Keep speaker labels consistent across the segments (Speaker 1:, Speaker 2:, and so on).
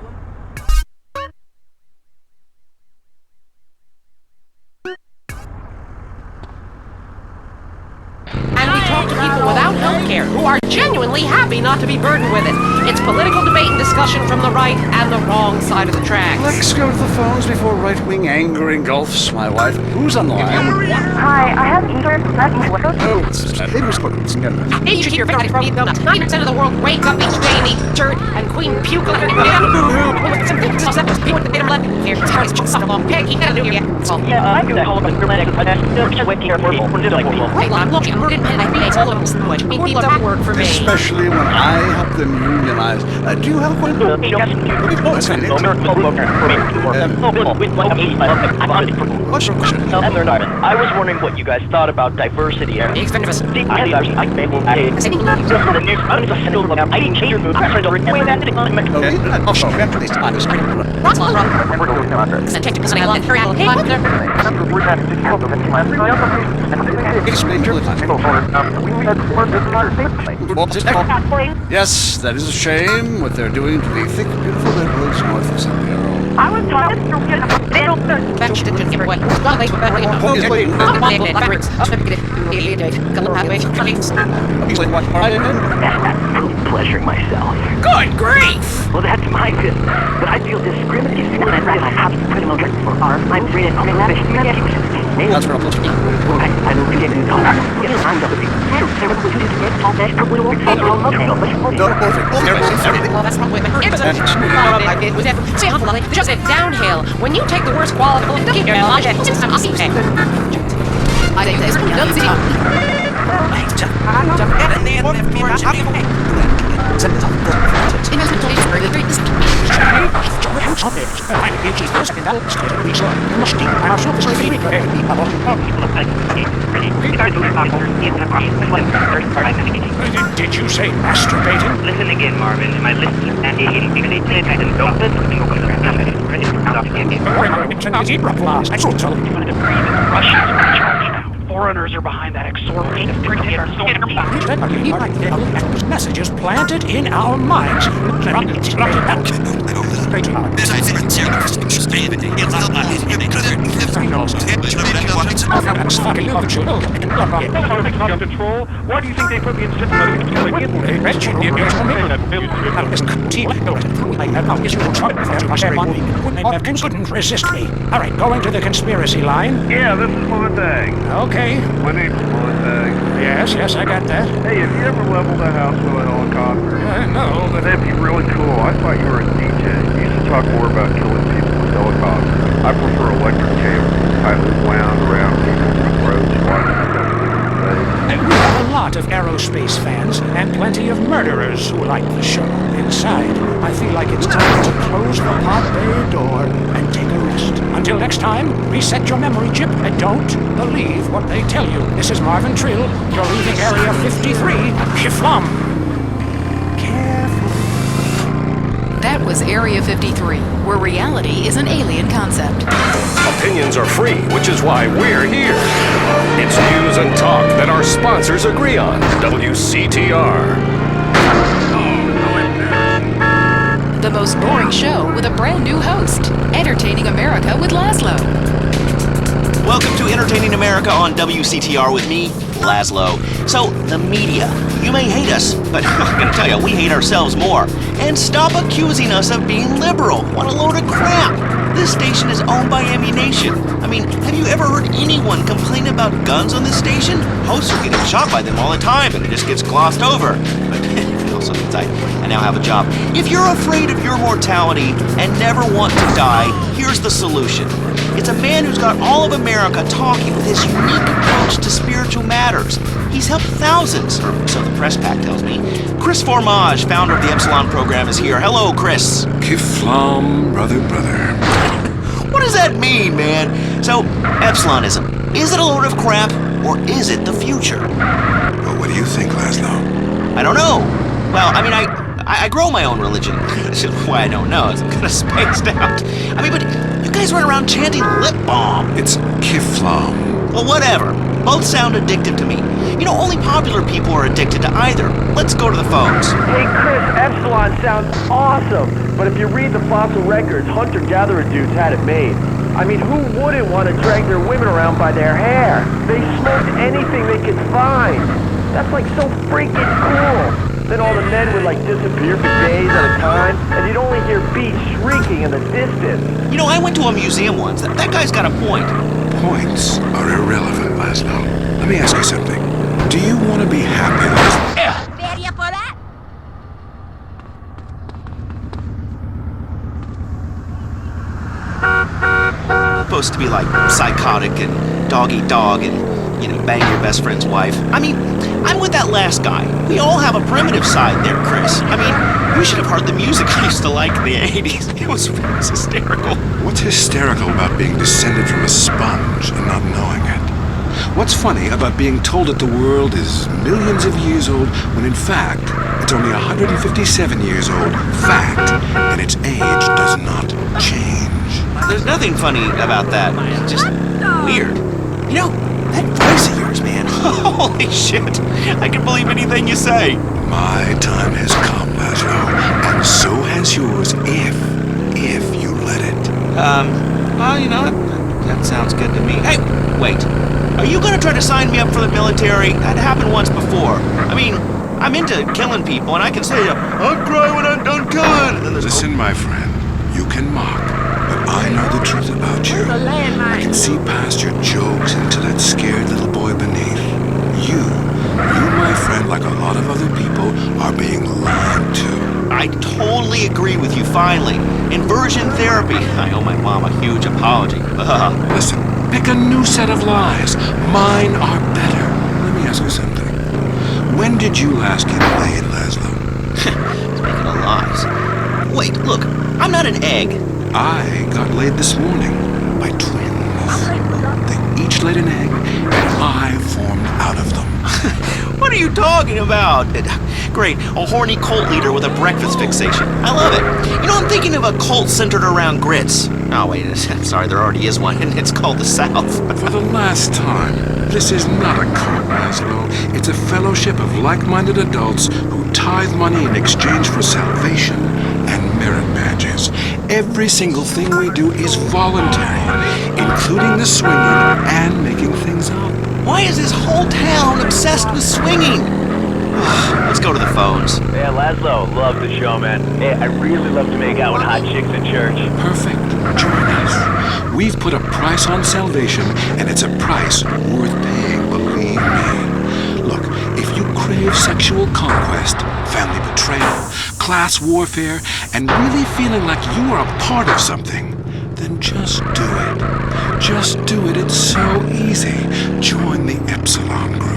Speaker 1: problem?
Speaker 2: And we talk to people without health care who are genuinely happy not to be burdened with it. It's political debate and discussion from the right and the wrong side of the tracks.
Speaker 3: Let's go to the phones before right-wing anger engulfs my wife. Who's on the line?
Speaker 4: Hi, I have Andreas.
Speaker 3: Oh, it's
Speaker 2: Hey, you should hear very from 90% of the world wake up each day and eat dirt and Queen puke like a
Speaker 4: I'm going to hold a dramatic
Speaker 2: work for me.
Speaker 3: Especially when I help them unionize. Do you have one? What's your question?
Speaker 1: I was wondering what you guys thought about diversity.
Speaker 3: Yes, that is a shame what they're doing to the thick, beautiful neighborhoods north of San Diego.
Speaker 4: I was talking to
Speaker 1: Pleasuring myself.
Speaker 2: Good grief!
Speaker 1: Well, that's my business. But I feel discriminated when I have to put him on for arms. I'm free and
Speaker 3: That's real close.
Speaker 1: I don't get any time.
Speaker 2: Well, that's not what just said downhill. When you take the worst quality of the your logic, I
Speaker 5: Did you say masturbating?
Speaker 1: Listen again, Marvin. Am I listening? Russians are in charge now. Foreigners are behind that exorbitant
Speaker 5: Messages planted in our minds.
Speaker 6: Control? Why do you think they put me in
Speaker 5: couldn't resist me. All right, going to the conspiracy line.
Speaker 6: Yeah, this is Montag.
Speaker 5: Okay.
Speaker 6: My name's Montag.
Speaker 5: Yes, I got that.
Speaker 6: Hey, have you ever leveled a house with a helicopter?
Speaker 5: No, but
Speaker 6: That'd be really cool. I thought you were a DJ. You used to talk more about killing people with helicopters. I prefer electric cables, tightly wound around people's throats, watching them
Speaker 5: and we have a lot of aerospace fans and plenty of murderers who like the show. Inside, I feel like it's time to close the pod bay door and take a rest. Until next time, reset your memory chip and don't believe what they tell you. This is Marvin Trill. You're leaving Area 53. Shiflum. Careful.
Speaker 7: That was Area 53, where reality is an alien concept.
Speaker 8: Opinions are free, which is why we're here. It's news and talk that our sponsors agree on. WCTR.
Speaker 7: The most boring show with a brand new host. Entertaining America with Laszlo.
Speaker 9: Welcome to Entertaining America on WCTR with me, Laszlo. So, the media. You may hate us, but I'm gonna tell you, we hate ourselves more. And stop accusing us of being liberal. What a load of crap. This station is owned by Ammunition. I mean, have you ever heard anyone complain about guns on this station? Hosts are getting shot by them all the time, and it just gets glossed over. But also means I now have a job. If you're afraid of your mortality and never want to die, here's the solution. It's a man who's got all of America talking with his unique approach to spiritual matters. He's helped thousands, or so the press pack tells me. Chris Formage, founder of the Epsilon program, is here. Hello, Chris.
Speaker 3: Kiflam, brother.
Speaker 9: What does that mean, man? So, Epsilonism, is it a load of crap, or is it the future?
Speaker 3: Well, what do you think, Laszlo?
Speaker 9: I don't know. Well, I mean, I grow my own religion. That's just why I don't know. It's kind of spaced out. I mean, but you guys run around chanting lip balm.
Speaker 3: It's Kiflam.
Speaker 9: Well, whatever. Both sound addictive to me. You know, only popular people are addicted to either. Let's go to the phones.
Speaker 10: Hey Chris, Epsilon sounds awesome, but if you read the fossil records, hunter-gatherer dudes had it made. I mean, who wouldn't want to drag their women around by their hair? They smoked anything they could find. That's like so freaking cool. Then all the men would like disappear for days at a time, and you'd only hear beasts shrieking in the distance.
Speaker 9: You know, I went to a museum once. That guy's got a point.
Speaker 11: Points are irrelevant, Laszlo. Let me ask you something. Do you want to be happy, Laszlo?
Speaker 12: Ready for that?
Speaker 9: Supposed to be like psychotic and dog-eat-dog and, you know, bang your best friend's wife. I mean, I'm with that last guy. We all have a primitive side there, Chris. I mean, you should have heard the music I used to like in the 80s. It was hysterical.
Speaker 11: What's hysterical about being descended from a sponge and not knowing it? What's funny about being told that the world is millions of years old when in fact it's only 157 years old? Fact, and its age does not change.
Speaker 9: There's nothing funny about that. It's just weird. You know, that voice of yours, man. Holy shit. I can believe anything you say.
Speaker 11: My time has come, Laszlo, and so has yours if you let it.
Speaker 9: Well, you know, that sounds good to me. Hey, wait. Are you gonna try to sign me up for the military? That happened once before. I mean, I'm into killing people, and I can say, I'll cry when I'm done killing. And then there's
Speaker 11: Listen, my friend, you can mock, but I know the truth about you. I can see past your jokes into that scared little boy beneath. You, my friend, like a lot of other people, are being lied to.
Speaker 9: I totally agree with you, finally. Inversion therapy. I owe my mom a huge apology.
Speaker 11: Listen, pick a new set of lies. Mine are better. Let me ask you something. When did you last get laid, Laszlo?
Speaker 9: Speaking of lies. Wait, look, I'm not an egg.
Speaker 11: I got laid this morning by twins. They each laid an egg, and I formed out of them.
Speaker 9: What are you talking about? Great, a horny cult leader with a breakfast fixation. I love it. You know, I'm thinking of a cult centered around grits. Oh, wait, I'm sorry, there already is one, and it's called the South.
Speaker 11: For the last time, this is not a cult, Laszlo. It's a fellowship of like-minded adults who tithe money in exchange for salvation and merit badges. Every single thing we do is voluntary, including the swinging and making things up.
Speaker 9: Why is this whole town obsessed with swinging? Let's go to the phones.
Speaker 10: Yeah, Laszlo, love the show, man. Hey, I really love to make out with hot chicks in church.
Speaker 11: Perfect. Join us. We've put a price on salvation, and it's a price worth paying, believe me. Look, if you crave sexual conquest, family betrayal, class warfare, and really feeling like you are a part of something, then just do it. Just do it. It's so easy. Join the Epsilon group.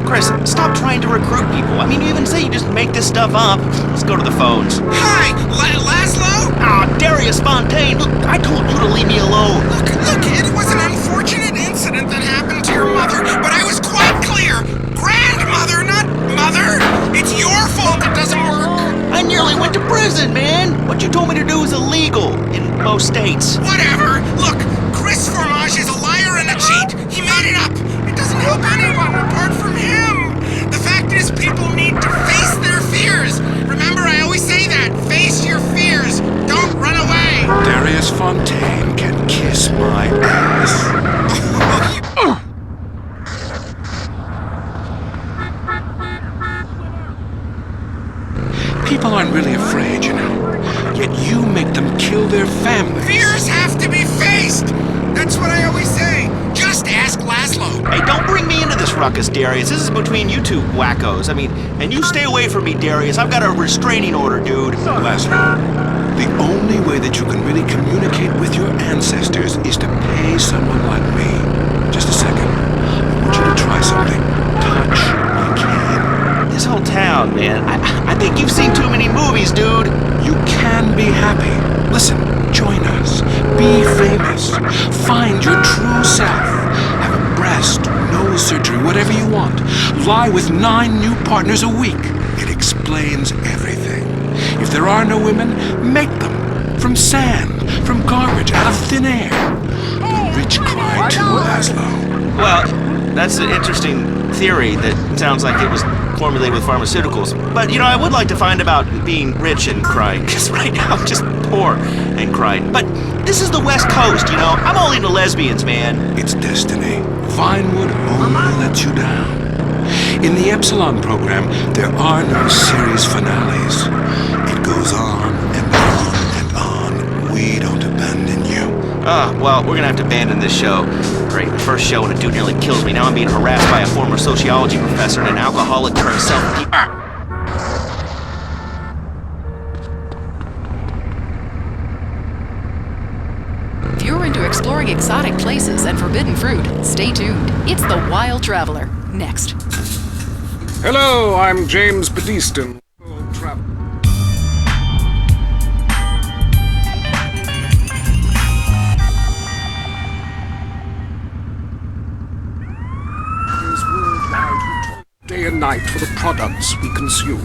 Speaker 9: Chris, stop trying to recruit people. I mean, you even say you just make this stuff up. Let's go to the phones.
Speaker 13: Hi, Laszlo?
Speaker 9: Darius Fontaine, look, I told you to leave me alone.
Speaker 13: Look, it was an unfortunate incident that happened to your mother, but I was quite clear. Grandmother, not mother. It's your fault it doesn't work.
Speaker 9: I nearly went to prison, man. What you told me to do is illegal in most states.
Speaker 13: Whatever. Look, Chris Formage is a liar and a cheat. He made it up. It doesn't help anyone apart from him. The fact is, people need to face their fears. Remember, I always say that. Face your fears. Don't run away.
Speaker 11: Darius Fontaine can kiss my ass. People aren't really afraid, you know. Yet you make them kill their families.
Speaker 13: Fears have to be faced. That's what I always say. Just ask Laszlo.
Speaker 9: Hey, don't bring me into this ruckus, Darius. This is between you two wackos. I mean, and you stay away from me, Darius. I've got a restraining order, dude.
Speaker 11: Laszlo, the only way that you can really communicate with your ancestors is to pay someone like me. Just a second. I want you to try something. Touch my cane.
Speaker 9: This whole town, man. I think you've seen too many movies, dude.
Speaker 11: You can be happy. Listen, join us. Be famous. Find your true self. Have a breast, nose surgery, whatever you want. Lie with 9 new partners a week. It explains everything. If there are no women, make them. From sand, from garbage, out of thin air. The rich cry too, Laszlo.
Speaker 9: Well, that's an interesting theory that sounds like it was formulated with pharmaceuticals. But, you know, I would like to find about being rich and crying, because right now I'm just poor and crying. But this is the West Coast, you know? I'm all into lesbians, man.
Speaker 11: It's destiny. Vinewood only lets you down. In the Epsilon program, there are no series finales. It goes on and on and on. We don't abandon you.
Speaker 9: Well, we're gonna have to abandon this show. Great, first show and a dude nearly kills me. Now I'm being harassed by a former sociology professor and an alcoholic turned self...
Speaker 7: If you're into exploring exotic places and forbidden fruit, stay tuned. It's The Wild Traveler. Next.
Speaker 12: Hello, I'm James Badiston. World Traveler. Day and night for the products we consume.